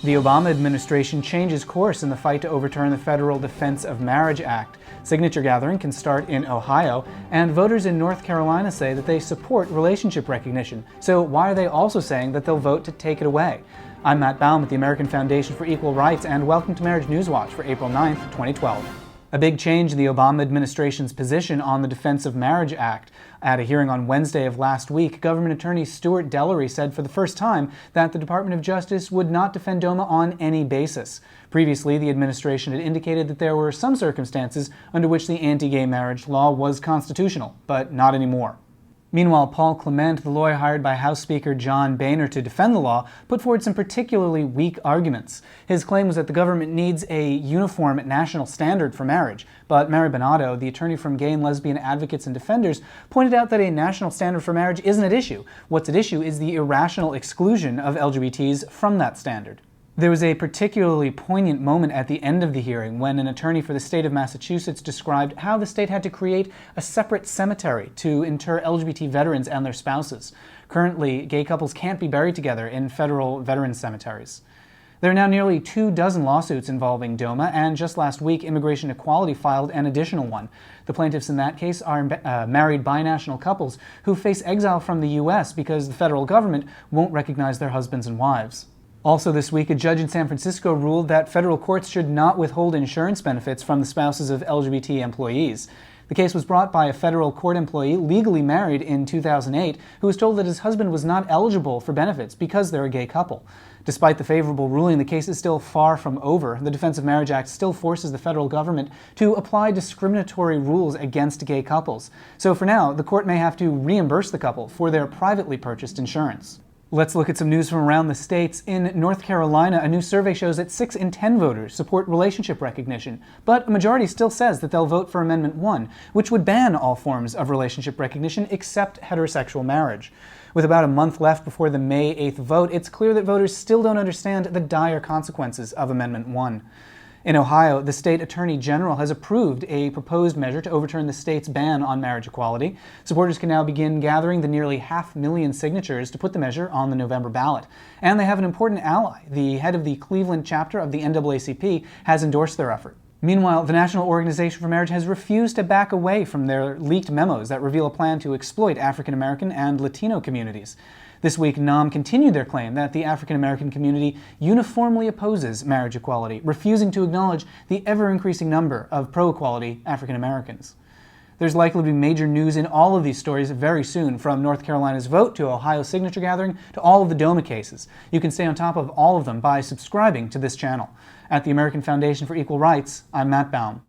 The Obama administration changes course in the fight to overturn the Federal Defense of Marriage Act. Signature gathering can start in Ohio, and voters in North Carolina say that they support relationship recognition. So why are they also saying that they'll vote to take it away? I'm Matt Baum with the American Foundation for Equal Rights, and welcome to Marriage News Watch for April 9th, 2012. A big change in the Obama administration's position on the Defense of Marriage Act. At a hearing on Wednesday of last week, Government Attorney Stuart Dellery said for the first time that the Department of Justice would not defend DOMA on any basis. Previously, the administration had indicated that there were some circumstances under which the anti-gay marriage law was constitutional, but not anymore. Meanwhile, Paul Clement, the lawyer hired by House Speaker John Boehner to defend the law, put forward some particularly weak arguments. His claim was that the government needs a uniform national standard for marriage, but Mary Bonato, the attorney from Gay and Lesbian Advocates and Defenders, pointed out that a national standard for marriage isn't at issue. What's at issue is the irrational exclusion of LGBTs from that standard. There was a particularly poignant moment at the end of the hearing when an attorney for the state of Massachusetts described how the state had to create a separate cemetery to inter LGBT veterans and their spouses. Currently, gay couples can't be buried together in federal veterans cemeteries. There are now nearly 24 lawsuits involving DOMA, and just last week, Immigration Equality filed an additional one. The plaintiffs in that case are married binational couples who face exile from the U.S. because the federal government won't recognize their husbands and wives. Also this week, a judge in San Francisco ruled that federal courts should not withhold insurance benefits from the spouses of LGBT employees. The case was brought by a federal court employee legally married in 2008 who was told that his husband was not eligible for benefits because they're a gay couple. Despite the favorable ruling, the case is still far from over. The Defense of Marriage Act still forces the federal government to apply discriminatory rules against gay couples. So for now, the court may have to reimburse the couple for their privately purchased insurance. Let's look at some news from around the states. In North Carolina, a new survey shows that 6 in 10 voters support relationship recognition, but a majority still says that they'll vote for Amendment 1, which would ban all forms of relationship recognition except heterosexual marriage. With about a month left before the May 8th vote, it's clear that voters still don't understand the dire consequences of Amendment 1. In Ohio, the state attorney general has approved a proposed measure to overturn the state's ban on marriage equality. Supporters can now begin gathering the nearly 500,000 signatures to put the measure on the November ballot. And they have an important ally. The head of the Cleveland chapter of the NAACP has endorsed their effort. Meanwhile, the National Organization for Marriage has refused to back away from their leaked memos that reveal a plan to exploit African American and Latino communities. This week, NAM continued their claim that the African American community uniformly opposes marriage equality, refusing to acknowledge the ever-increasing number of pro-equality African Americans. There's likely to be major news in all of these stories very soon, from North Carolina's vote to Ohio's signature gathering to all of the DOMA cases. You can stay on top of all of them by subscribing to this channel. At the American Foundation for Equal Rights, I'm Matt Baum.